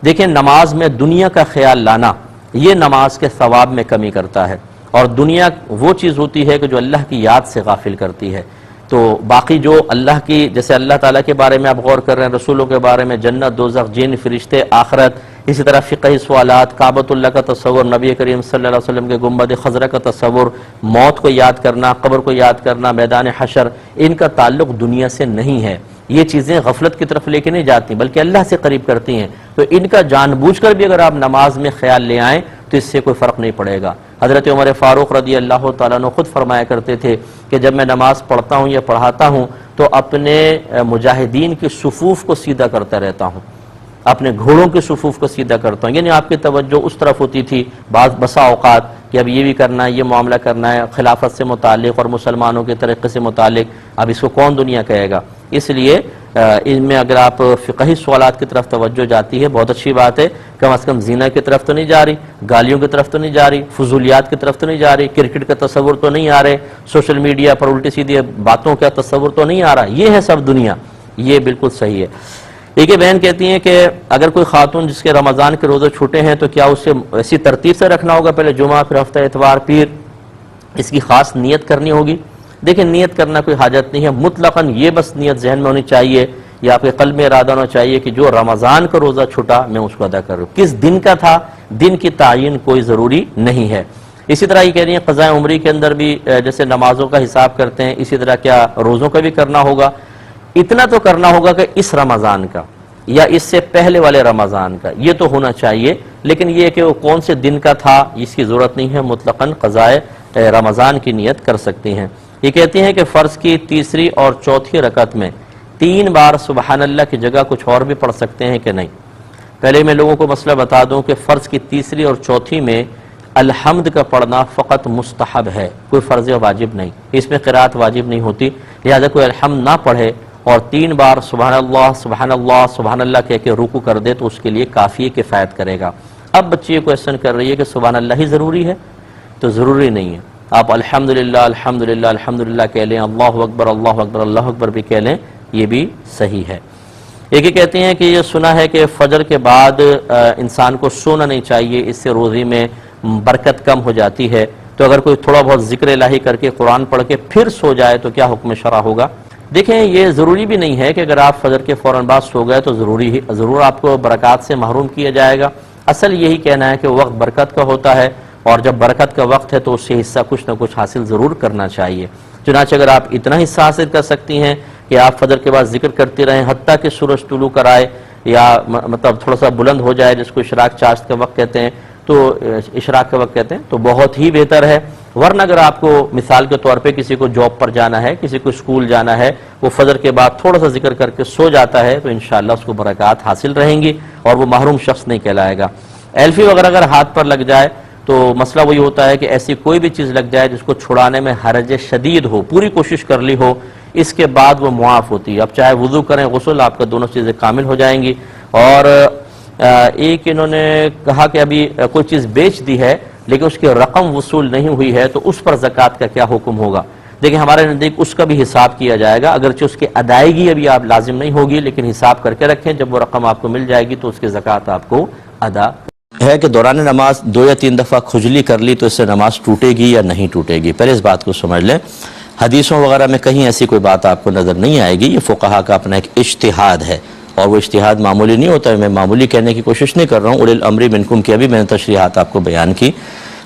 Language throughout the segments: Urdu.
دیکھیں نماز میں دنیا کا خیال لانا یہ نماز کے ثواب میں کمی کرتا ہے، اور دنیا وہ چیز ہوتی ہے کہ جو اللہ کی یاد سے غافل کرتی ہے۔ تو باقی جو اللہ کی، جیسے اللہ تعالیٰ کے بارے میں آپ غور کر رہے ہیں، رسولوں کے بارے میں، جنت، دوزخ، جن، فرشتے، آخرت، اسی طرح فقہی سوالات، کعبۃ اللہ کا تصور، نبی کریم صلی اللہ علیہ وسلم کے گنبد خضرا کا تصور، موت کو یاد کرنا، قبر کو یاد کرنا، میدان حشر، ان کا تعلق دنیا سے نہیں ہے۔ یہ چیزیں غفلت کی طرف لے کے نہیں جاتی بلکہ اللہ سے قریب کرتی ہیں، تو ان کا جان بوجھ کر بھی اگر آپ نماز میں خیال لے آئیں تو اس سے کوئی فرق نہیں پڑے گا۔ حضرت عمر فاروق رضی اللہ تعالیٰ عنہ خود فرمایا کرتے تھے کہ جب میں نماز پڑھتا ہوں یا پڑھاتا ہوں تو اپنے مجاہدین کی صفوف کو سیدھا کرتا رہتا ہوں، اپنے گھوڑوں کے صفوف کو سیدھا کرتا ہوں، یعنی آپ کی توجہ اس طرف ہوتی تھی بسا اوقات کہ اب یہ بھی کرنا ہے، یہ معاملہ کرنا ہے خلافت سے متعلق اور مسلمانوں کے طریقے سے متعلق، اب اس کو کون دنیا کہے گا۔ اس لیے ان میں اگر آپ فقہی سوالات کی طرف توجہ جاتی ہے بہت اچھی بات ہے، کم از کم زنا کی طرف تو نہیں جا رہی، گالیوں کی طرف تو نہیں جا رہی، فضولیات کی طرف تو نہیں جا رہی، کرکٹ کا تصور تو نہیں آ رہے، سوشل میڈیا پر الٹی سیدھی باتوں کا تصور تو نہیں آ رہا، یہ ہے سب دنیا، یہ بالکل صحیح ہے۔ ایک بہن کہتی ہیں کہ اگر کوئی خاتون جس کے رمضان کے روزے چھوٹے ہیں تو کیا اسے ایسی ترتیب سے رکھنا ہوگا، پہلے جمعہ، پھر ہفتہ اتوار، پیر، اس کی خاص نیت کرنی ہوگی؟ دیکھیں نیت کرنا کوئی حاجت نہیں ہے، مطلقاً یہ بس نیت ذہن میں ہونی چاہیے یا آپ کے قلب میں ارادہ ہونا چاہیے کہ جو رمضان کا روزہ چھوٹا میں اس کو ادا کر رہا ہوں۔ کس دن کا تھا، دن کی تعین کوئی ضروری نہیں ہے۔ اسی طرح یہ کہہ رہی ہیں قضاء عمری کے اندر بھی جیسے نمازوں کا حساب کرتے ہیں اسی طرح کیا روزوں کا بھی کرنا ہوگا؟ اتنا تو کرنا ہوگا کہ اس رمضان کا یا اس سے پہلے والے رمضان کا یہ تو ہونا چاہیے، لیکن یہ کہ وہ کون سے دن کا تھا اس کی ضرورت نہیں ہے، مطلقاً قضاء رمضان کی نیت کر سکتی ہیں۔ یہ کہتی ہیں کہ فرض کی تیسری اور چوتھی رکعت میں 3 بار سبحان اللہ کی جگہ کچھ اور بھی پڑھ سکتے ہیں کہ نہیں؟ پہلے میں لوگوں کو مسئلہ بتا دوں کہ فرض کی تیسری اور چوتھی میں الحمد کا پڑھنا فقط مستحب ہے، کوئی فرض واجب نہیں، اس میں قرات واجب نہیں ہوتی، لہذا کوئی الحمد نہ پڑھے اور 3 بار سبحان اللہ سبحان اللہ سبحان اللہ کہہ کے رکوع کر دے تو اس کے لیے کافی کفایت کرے گا۔ اب بچی یہ کویسچن کر رہی ہے کہ سبحان اللہ ہی ضروری ہے، تو ضروری نہیں ہے، آپ الحمدللہ الحمدللہ الحمدللہ کہہ لیں، اللہ اکبر اللہ اکبر بھی کہہ لیں، یہ بھی صحیح ہے۔ ایک یہ کہتے ہیں کہ یہ سنا ہے کہ فجر کے بعد انسان کو سونا نہیں چاہیے، اس سے روزی میں برکت کم ہو جاتی ہے، تو اگر کوئی تھوڑا بہت ذکر الہی کر کے قرآن پڑھ کے پھر سو جائے تو کیا حکم شرع ہوگا؟ دیکھیں یہ ضروری بھی نہیں ہے کہ اگر آپ فجر کے فوراً بعد سو گئے تو ضرور آپ کو برکات سے محروم کیا جائے گا۔ اصل یہی کہنا ہے کہ وقت برکت کا ہوتا ہے، اور جب برکت کا وقت ہے تو اس سے حصہ کچھ نہ کچھ حاصل ضرور کرنا چاہیے۔ چنانچہ اگر آپ اتنا حصہ حاصل کر سکتی ہیں کہ آپ فجر کے بعد ذکر کرتے رہیں حتیٰ کہ سورج طلوع کر آئے یا مطلب تھوڑا سا بلند ہو جائے، جس کو اشراق چاشت کا وقت کہتے ہیں، تو اشراق کا وقت کہتے ہیں، تو بہت ہی بہتر ہے۔ ورنہ اگر آپ کو مثال کے طور پہ کسی کو جاب پر جانا ہے، کسی کو اسکول جانا ہے، وہ فجر کے بعد تھوڑا سا ذکر کر کے سو جاتا ہے تو انشاءاللہ اس کو برکات حاصل رہیں گی اور وہ محروم شخص نہیں کہلائے گا۔ ایلفی وغیرہ اگر ہاتھ پر لگ جائے تو مسئلہ وہی ہوتا ہے کہ ایسی کوئی بھی چیز لگ جائے جس کو چھڑانے میں حرج شدید ہو، پوری کوشش کر لی ہو، اس کے بعد وہ معاف ہوتی ہے۔ اب چاہے وضو کریں غسل، آپ کا دونوں چیزیں کامل ہو جائیں گی۔ اور ایک انہوں نے کہا کہ ابھی کوئی چیز بیچ دی ہے لیکن اس کی رقم وصول نہیں ہوئی ہے تو اس پر زکوٰۃ کا کیا حکم ہوگا؟ دیکھیں ہمارے نزدیک اس کا بھی حساب کیا جائے گا، اگرچہ اس کی ادائیگی ابھی آپ لازم نہیں ہوگی، لیکن حساب کر کے رکھیں، جب وہ رقم آپ کو مل جائے گی تو اس کی زکوٰۃ آپ کو ادا ہے۔ کہ دوران نماز 2 یا 3 دفعہ کھجلی کر لی تو اس سے نماز ٹوٹے گی یا نہیں ٹوٹے گی؟ پہلے اس بات کو سمجھ لیں، حدیثوں وغیرہ میں کہیں ایسی کوئی بات آپ کو نظر نہیں آئے گی، یہ فقہا کا اپنا ایک اجتہاد ہے، اور وہ اجتہاد معمولی نہیں ہوتا ہے، میں معمولی کہنے کی کوشش نہیں کر رہا ہوں، اولی الامر منکم کی ابھی میں نے تشریحات آپ کو بیان کی۔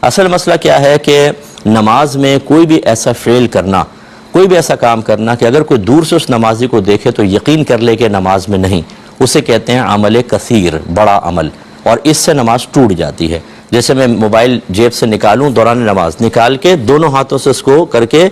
اصل مسئلہ کیا ہے کہ نماز میں کوئی بھی ایسا فعل کرنا، کوئی بھی ایسا کام کرنا کہ اگر کوئی دور سے اس نمازی کو دیکھے تو یقین کر لے کہ نماز میں نہیں، اسے کہتے ہیں عمل کثیر، بڑا عمل، اور اس سے نماز ٹوٹ جاتی ہے۔ جیسے میں موبائل جیب سے نکالوں دوران نماز، نکال کے دونوں ہاتھوں سے اس کو کر کے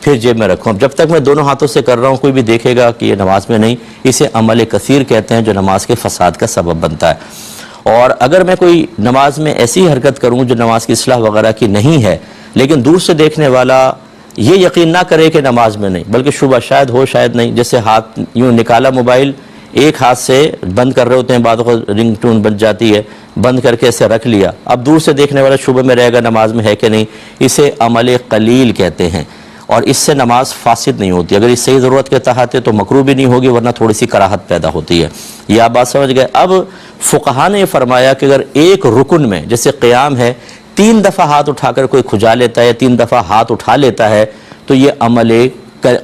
پھر جیب میں رکھوں، جب تک میں دونوں ہاتھوں سے کر رہا ہوں کوئی بھی دیکھے گا کہ یہ نماز میں نہیں، اسے عمل کثیر کہتے ہیں جو نماز کے فساد کا سبب بنتا ہے۔ اور اگر میں کوئی نماز میں ایسی حرکت کروں جو نماز کی اصلاح وغیرہ کی نہیں ہے، لیکن دور سے دیکھنے والا یہ یقین نہ کرے کہ نماز میں نہیں، بلکہ شبہ شاید ہو شاید نہیں، جیسے ہاتھ یوں نکالا موبائل، ایک ہاتھ سے بند کر رہے ہوتے ہیں، بعض اوقات رنگ ٹون بن جاتی ہے، بند کر کے اسے رکھ لیا، اب دور سے دیکھنے والا شبہ میں رہے گا نماز میں ہے کہ نہیں، اسے عمل قلیل کہتے ہیں۔ اور اس سے نماز فاسد نہیں ہوتی. اگر اس صحیح ضرورت کے تحت ہے تو مکروہ بھی نہیں ہوگی، ورنہ تھوڑی سی کراہت پیدا ہوتی ہے. یہ آپ بات سمجھ گئے. اب فقہا نے یہ فرمایا کہ اگر ایک رکن میں جیسے قیام ہے 3 دفعہ ہاتھ اٹھا کر کوئی کھجا لیتا ہے، 3 دفعہ ہاتھ اٹھا لیتا ہے تو یہ عمل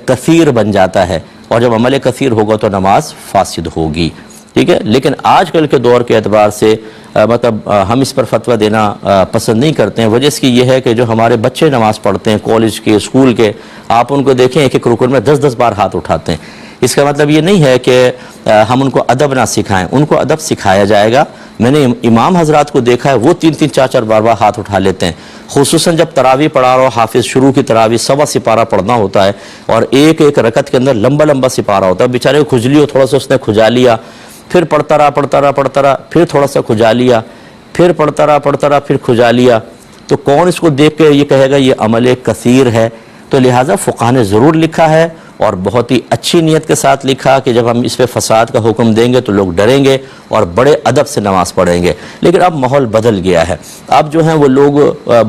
کثیر بن جاتا ہے، اور جب عمل کثیر ہوگا تو نماز فاسد ہوگی. ٹھیک ہے. لیکن آج کل کے دور کے اعتبار سے مطلب ہم اس پر فتویٰ دینا پسند نہیں کرتے ہیں. وجہ اس کی یہ ہے کہ جو ہمارے بچے نماز پڑھتے ہیں کالج کے، اسکول کے، آپ ان کو دیکھیں ایک ایک رکن میں 10-10 بار ہاتھ اٹھاتے ہیں. اس کا مطلب یہ نہیں ہے کہ ہم ان کو ادب نہ سکھائیں، ان کو ادب سکھایا جائے گا. میں نے امام حضرات کو دیکھا ہے وہ 3-3 4-4 بار ہاتھ اٹھا لیتے ہیں، خصوصاً جب تراویح پڑھا رہا ہو، حافظ شروع کی تراویح 1.25 سپارہ پڑھنا ہوتا ہے اور ایک ایک رکعت کے اندر لمبا لمبا سپارہ ہوتا ہے. بیچارے کو کھجلی ہو، تھوڑا سا اس نے کھجا لیا، پھر پڑھتا رہا، پھر تھوڑا سا کھجا لیا، پھر پڑھتا رہا، پھر کھجا لیا. تو کون اس کو دیکھ کے یہ کہے گا یہ عمل کثیر ہے؟ تو لہٰذا فقہ نے ضرور لکھا ہے، اور بہت ہی اچھی نیت کے ساتھ لکھا کہ جب ہم اس پہ فساد کا حکم دیں گے تو لوگ ڈریں گے اور بڑے ادب سے نماز پڑھیں گے. لیکن اب ماحول بدل گیا ہے، اب جو ہیں وہ لوگ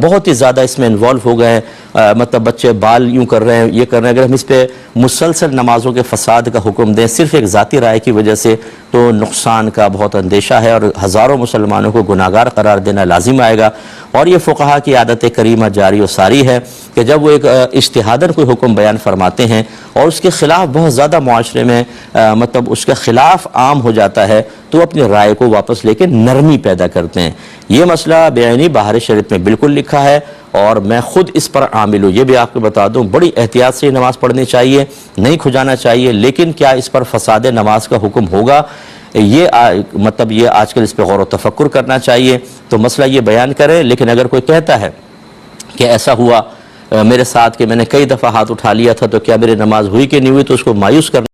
بہت ہی زیادہ اس میں انوالو ہو گئے ہیں. مطلب بچے بال یوں کر رہے ہیں، یہ کر رہے ہیں. اگر ہم اس پہ مسلسل نمازوں کے فساد کا حکم دیں صرف ایک ذاتی رائے کی وجہ سے تو نقصان کا بہت اندیشہ ہے، اور ہزاروں مسلمانوں کو گناہگار قرار دینا لازم آئے گا. اور یہ فقہا کی عادت کریمہ جاری و ساری ہے کہ جب وہ ایک اجتہاداً کوئی حکم بیان فرماتے ہیں اور اس کے خلاف بہت زیادہ معاشرے میں مطلب اس کے خلاف عام ہو جاتا ہے تو اپنی رائے کو واپس لے کے نرمی پیدا کرتے ہیں. یہ مسئلہ بیانی بہار شریعت میں بالکل لکھا ہے، اور میں خود اس پر عامل ہوں. یہ بھی آپ کو بتا دوں بڑی احتیاط سے نماز پڑھنی چاہیے، نہیں کھجانا چاہیے. لیکن کیا اس پر فساد نماز کا حکم ہوگا؟ یہ مطلب یہ آج کل اس پہ غور و تفکر کرنا چاہیے. تو مسئلہ یہ بیان کرے. لیکن اگر کوئی کہتا ہے کہ ایسا ہوا میرے ساتھ کہ میں نے کئی دفعہ ہاتھ اٹھا لیا تھا تو کیا میری نماز ہوئی کہ نہیں ہوئی، تو اس کو مایوس کرنا